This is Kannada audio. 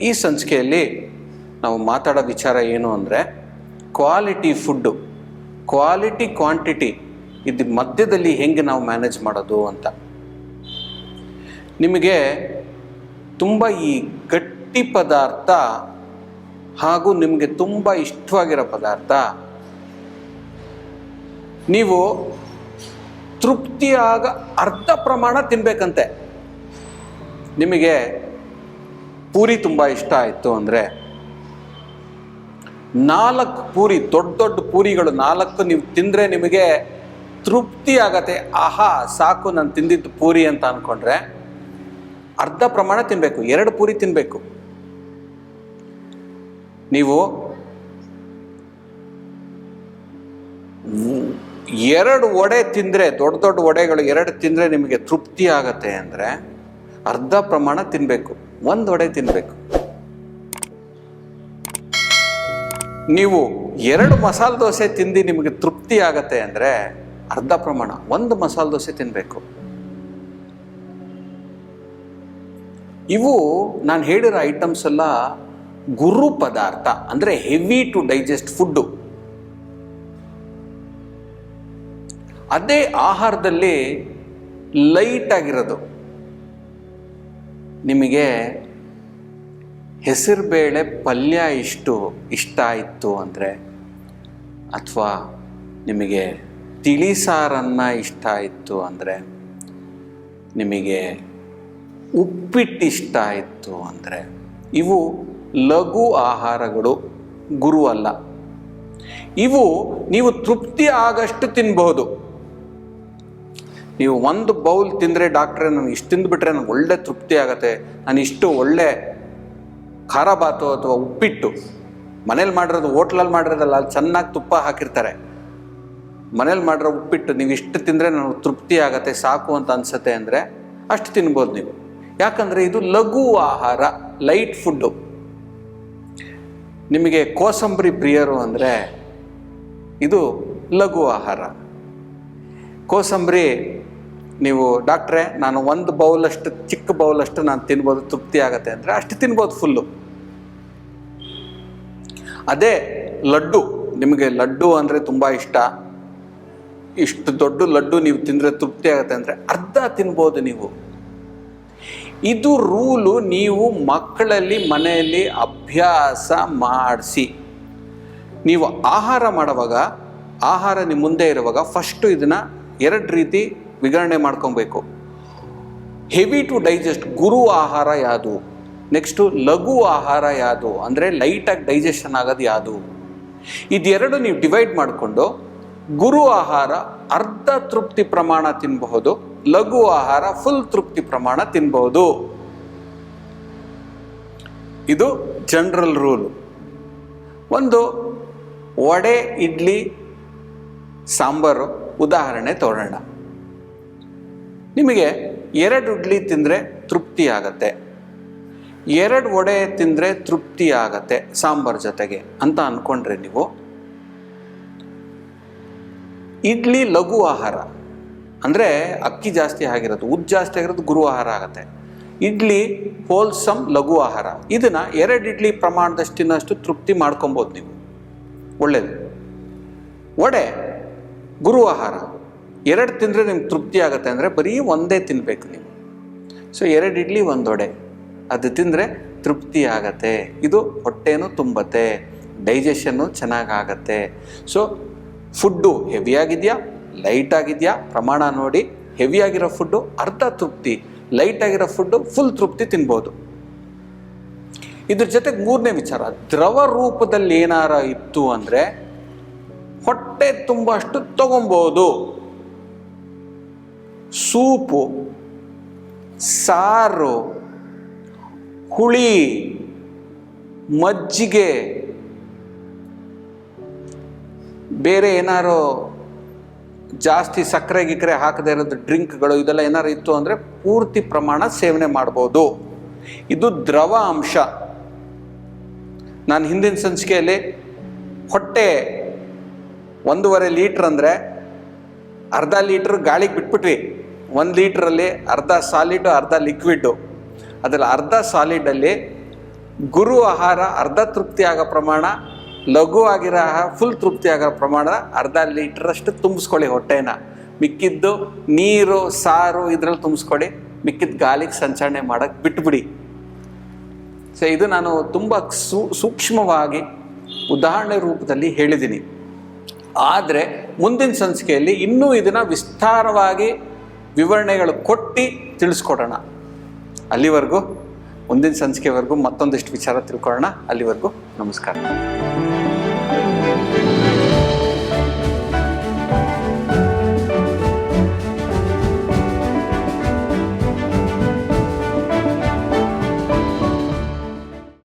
ಈ ಸಂಚಿಕೆಯಲ್ಲಿ ನಾವು ಮಾತಾಡೋ ವಿಚಾರ ಏನು ಅಂದರೆ ಕ್ವಾಲಿಟಿ ಫುಡ್ಡು, ಕ್ವಾಲಿಟಿ ಕ್ವಾಂಟಿಟಿ ಇದು ಮಧ್ಯದಲ್ಲಿ ಹೆಂಗೆ ನಾವು ಮ್ಯಾನೇಜ್ ಮಾಡೋದು ಅಂತ. ನಿಮಗೆ ತುಂಬ ಈ ಗಟ್ಟಿ ಪದಾರ್ಥ ಹಾಗೂ ನಿಮಗೆ ತುಂಬ ಇಷ್ಟವಾಗಿರೋ ಪದಾರ್ಥ ನೀವು ತೃಪ್ತಿಯಾಗ ಅರ್ಧ ಪ್ರಮಾಣ ತಿನ್ನಬೇಕಂತೆ. ನಿಮಗೆ ಪೂರಿ ತುಂಬ ಇಷ್ಟ ಆಯಿತು ಅಂದರೆ 4 ಪೂರಿ, ದೊಡ್ಡ ದೊಡ್ಡ ಪೂರಿಗಳು 4 ನೀವು ತಿಂದರೆ ನಿಮಗೆ ತೃಪ್ತಿ ಆಗತ್ತೆ. ಆಹಾ ಸಾಕು ನಾನು ತಿಂದಿದ್ದು ಪೂರಿ ಅಂತ ಅಂದ್ಕೊಂಡ್ರೆ ಅರ್ಧ ಪ್ರಮಾಣ ತಿನ್ನಬೇಕು, 2 ಪೂರಿ ತಿನ್ನಬೇಕು. ನೀವು 2 ವಡೆ ತಿಂದರೆ, ದೊಡ್ಡ ದೊಡ್ಡ ವಡೆಗಳು 2 ತಿಂದರೆ ನಿಮಗೆ ತೃಪ್ತಿ ಆಗತ್ತೆ ಅಂದರೆ ಅರ್ಧ ಪ್ರಮಾಣ ತಿನ್ನಬೇಕು, 1 ವಡೆ ತಿನ್ನಬೇಕು. ನೀವು 2 ಮಸಾಲೆ ದೋಸೆ ತಿಂದು ನಿಮಗೆ ತೃಪ್ತಿ ಆಗತ್ತೆ ಅಂದರೆ ಅರ್ಧ ಪ್ರಮಾಣ 1 ಮಸಾಲೆ ದೋಸೆ ತಿನ್ನಬೇಕು. ಇವು ನಾನು ಹೇಳಿರೋ ಐಟಮ್ಸ್ ಎಲ್ಲ ಗುರು ಪದಾರ್ಥ, ಅಂದರೆ ಹೆವಿ ಟು ಡೈಜೆಸ್ಟ್ ಫುಡ್ಡು. ಅದೇ ಆಹಾರದಲ್ಲಿ ಲೈಟ್ ಆಗಿರೋದು, ನಿಮಗೆ ಹೆಸರುಬೇಳೆ ಪಲ್ಯ ಇಷ್ಟ ಆಯಿತು ಅಂದರೆ, ಅಥವಾ ನಿಮಗೆ ತಿಳಿ ಸಾರನ್ನ ಇಷ್ಟ ಆಯಿತು ಅಂದರೆ, ನಿಮಗೆ ಉಪ್ಪಿಟ್ಟು ಇಷ್ಟ ಆಯಿತು ಅಂದರೆ, ಇವು ಲಘು ಆಹಾರಗಳು, ಗುರು ಅಲ್ಲ. ಇವು ನೀವು ತೃಪ್ತಿ ಆಗಷ್ಟು ತಿನ್ಬಹುದು. ನೀವು 1 ಬೌಲ್ ತಿಂದರೆ ಡಾಕ್ಟ್ರೆ ನಾನು ಇಷ್ಟು ತಿಂದುಬಿಟ್ರೆ ನನಗೆ ಒಳ್ಳೆ ತೃಪ್ತಿ ಆಗುತ್ತೆ, ನಾನು ಇಷ್ಟು ಒಳ್ಳೆ ಖಾರ ಬಾತು ಅಥವಾ ಉಪ್ಪಿಟ್ಟು ಮನೇಲಿ ಮಾಡಿರೋದು, ಹೋಟ್ಲಲ್ಲಿ ಮಾಡಿರೋದಲ್ಲ, ಅಲ್ಲಿ ಚೆನ್ನಾಗಿ ತುಪ್ಪ ಹಾಕಿರ್ತಾರೆ, ಮನೇಲಿ ಮಾಡಿರೋ ಉಪ್ಪಿಟ್ಟು ನೀವು ಇಷ್ಟು ತಿಂದರೆ ನನಗೆ ತೃಪ್ತಿ ಆಗತ್ತೆ ಸಾಕು ಅಂತ ಅನಿಸುತ್ತೆ ಅಂದರೆ ಅಷ್ಟು ತಿನ್ಬೋದು ನೀವು. ಯಾಕಂದರೆ ಇದು ಲಘು ಆಹಾರ, ಲೈಟ್ ಫುಡ್ಡು. ನಿಮಗೆ ಕೋಸಂಬರಿ ಪ್ರಿಯರು ಅಂದರೆ ಇದು ಲಘು ಆಹಾರ. ಕೋಸಂಬರಿ ನೀವು ಡಾಕ್ಟ್ರೆ ನಾನು 1 ಬೌಲಷ್ಟು, ಚಿಕ್ಕ ಬೌಲಷ್ಟು ನಾನು ತಿನ್ಬೋದು, ತೃಪ್ತಿ ಆಗತ್ತೆ ಅಂದರೆ ಅಷ್ಟು ತಿನ್ಬೋದು ಫುಲ್ಲು. ಅದೇ ಲಡ್ಡು, ನಿಮಗೆ ಲಡ್ಡು ಅಂದರೆ ತುಂಬ ಇಷ್ಟ, ಇಷ್ಟು ದೊಡ್ಡ ಲಡ್ಡು ನೀವು ತಿಂದರೆ ತೃಪ್ತಿ ಆಗತ್ತೆ ಅಂದರೆ ಅರ್ಧ ತಿನ್ಬೋದು ನೀವು. ಇದು ರೂಲು ನೀವು ಮಕ್ಕಳಲ್ಲಿ ಮನೆಯಲ್ಲಿ ಅಭ್ಯಾಸ ಮಾಡಿಸಿ. ನೀವು ಆಹಾರ ಮಾಡುವಾಗ, ಆಹಾರ ನಿಮ್ಮ ಮುಂದೆ ಇರುವಾಗ ಫಸ್ಟು ಇದನ್ನು 2 ರೀತಿ ವಿಂಗಡಣೆ ಮಾಡ್ಕೊಬೇಕು. ಹೆವಿ ಟು ಡೈಜೆಸ್ಟ್ ಗುರು ಆಹಾರ ಯಾವುದು, ನೆಕ್ಸ್ಟು ಲಘು ಆಹಾರ ಯಾವುದು, ಅಂದರೆ ಲೈಟಾಗಿ ಡೈಜೆಷನ್ ಆಗೋದು ಯಾವುದು. ಇದೆರಡು ನೀವು ಡಿವೈಡ್ ಮಾಡಿಕೊಂಡು ಗುರು ಆಹಾರ ಅರ್ಧ ತೃಪ್ತಿ ಪ್ರಮಾಣ ತಿನ್ನಬಹುದು, ಲಘು ಆಹಾರ ಫುಲ್ ತೃಪ್ತಿ ಪ್ರಮಾಣ ತಿನ್ನಬಹುದು. ಇದು ಜನರಲ್ ರೂಲು. ಒಂದು ವಡೆ, ಇಡ್ಲಿ, ಸಾಂಬಾರು ಉದಾಹರಣೆ ತಗೊಳ್ಳೋಣ. ನಿಮಗೆ 2 ಇಡ್ಲಿ ತಿಂದರೆ ತೃಪ್ತಿ ಆಗತ್ತೆ, 2 ವಡೆ ತಿಂದರೆ ತೃಪ್ತಿ ಆಗತ್ತೆ ಸಾಂಬಾರ್ ಜೊತೆಗೆ ಅಂತ ಅಂದ್ಕೊಂಡ್ರೆ ನೀವು ಇಡ್ಲಿ ಲಘು ಆಹಾರ, ಅಂದರೆ ಅಕ್ಕಿ ಜಾಸ್ತಿ ಆಗಿರೋದು, ಉದ್ದು ಜಾಸ್ತಿ ಆಗಿರೋದು ಗುರು ಆಹಾರ ಆಗುತ್ತೆ. ಇಡ್ಲಿ ಹೋಲ್ಸಮ್ ಲಘು ಆಹಾರ. ಇದನ್ನು 2 ಇಡ್ಲಿ ಪ್ರಮಾಣದಷ್ಟು ತಿನ್ನೋಷ್ಟು ತೃಪ್ತಿ ಮಾಡ್ಕೊಬೋದು ನೀವು, ಒಳ್ಳೆಯದು. ವಡೆ ಗುರು ಆಹಾರ, 2 ತಿಂದರೆ ನಿಮ್ಗೆ ತೃಪ್ತಿ ಆಗುತ್ತೆ ಅಂದರೆ ಬರೀ 1 ತಿನ್ನಬೇಕು ನೀವು. ಸೊ 2 ಇಡ್ಲಿ 1 ವಡೆ ಅದು ತಿಂದರೆ ತೃಪ್ತಿ ಆಗತ್ತೆ. ಇದು ಹೊಟ್ಟೆನೂ ತುಂಬತ್ತೆ, ಡೈಜೆಷನ್ನು ಚೆನ್ನಾಗಾಗತ್ತೆ. ಸೊ ಫುಡ್ಡು ಹೆವಿಯಾಗಿದೆಯಾ ಲೈಟ್ ಆಗಿದೆಯಾ ಪ್ರಮಾಣ ನೋಡಿ. ಹೆವಿಯಾಗಿರೋ ಫುಡ್ಡು ಅರ್ಧ ತೃಪ್ತಿ, ಲೈಟ್ ಆಗಿರೋ ಫುಡ್ಡು ಫುಲ್ ತೃಪ್ತಿ ತಿನ್ಬೋದು. ಇದ್ರ ಜೊತೆಗೆ 3ನೇ ವಿಚಾರ, ದ್ರವ ರೂಪದಲ್ಲಿ ಏನಾರ ಇತ್ತು ಅಂದರೆ ಹೊಟ್ಟೆ ತುಂಬಷ್ಟು ತಗೊಬೋದು. ಸೂಪು, ಸಾರು, ಹುಳಿ, ಮಜ್ಜಿಗೆ, ಬೇರೆ ಏನಾರು ಜಾಸ್ತಿ ಸಕ್ಕರೆ ಗಿಕ್ಕರೆ ಹಾಕದೇ ಇರೋದು ಡ್ರಿಂಕ್ಗಳು ಇದೆಲ್ಲ ಏನಾರು ಇತ್ತು ಅಂದರೆ ಪೂರ್ತಿ ಪ್ರಮಾಣ ಸೇವನೆ ಮಾಡ್ಬೋದು. ಇದು ದ್ರವ ಅಂಶ. ನಾನು ಹಿಂದಿನ ಸಂಚಿಕೆಯಲ್ಲಿ ಹೊಟ್ಟೆ 1.5 ಲೀಟ್ರ್ ಅಂದರೆ ಅರ್ಧ ಲೀಟ್ರ್ ಗಾಳಿಗೆ ಬಿಟ್ಬಿಟ್ವಿ. 1 ಲೀಟ್ರಲ್ಲಿ ಅರ್ಧ ಸಾಲಿಡು ಅರ್ಧ ಲಿಕ್ವಿಡ್ಡು. ಅದರಲ್ಲಿ ಅರ್ಧ ಸಾಲಿಡಲ್ಲಿ ಗುರು ಆಹಾರ ಅರ್ಧ ತೃಪ್ತಿ ಆಗೋ ಪ್ರಮಾಣ, ಲಘು ಆಗಿರೋ ಆಹಾರ ಫುಲ್ ತೃಪ್ತಿ ಆಗೋ ಪ್ರಮಾಣ ಅರ್ಧ ಲೀಟ್ರಷ್ಟು ತುಂಬಿಸ್ಕೊಳ್ಳಿ ಹೊಟ್ಟೆನ. ಮಿಕ್ಕಿದ್ದು ನೀರು, ಸಾರು ಇದರಲ್ಲಿ ತುಂಬಿಸ್ಕೊಳ್ಳಿ. ಮಿಕ್ಕಿದ್ದು ಗಾಲಿಗೆ ಸಂಚರಣೆ ಮಾಡೋಕ್ಕೆ ಬಿಟ್ಬಿಡಿ. ಸೊ ಇದು ನಾನು ತುಂಬ ಸೂಕ್ಷ್ಮವಾಗಿ ಉದಾಹರಣೆ ರೂಪದಲ್ಲಿ ಹೇಳಿದ್ದೀನಿ. ಆದರೆ ಮುಂದಿನ ಸಂಚಿಕೆಯಲ್ಲಿ ಇನ್ನೂ ಇದನ್ನು ವಿಸ್ತಾರವಾಗಿ ವಿವರಣೆಗಳು ಕೊಟ್ಟು ತಿಳಿಸ್ಕೊಡೋಣ. ಅಲ್ಲಿವರೆಗೂ ಮುಂದಿನ ಸಂಚಿಕೆವರೆಗೂ ಮತ್ತೊಂದಿಷ್ಟು ವಿಚಾರ ತಿಳ್ಕೊಳ್ಳೋಣ. ಅಲ್ಲಿವರೆಗೂ ನಮಸ್ಕಾರ.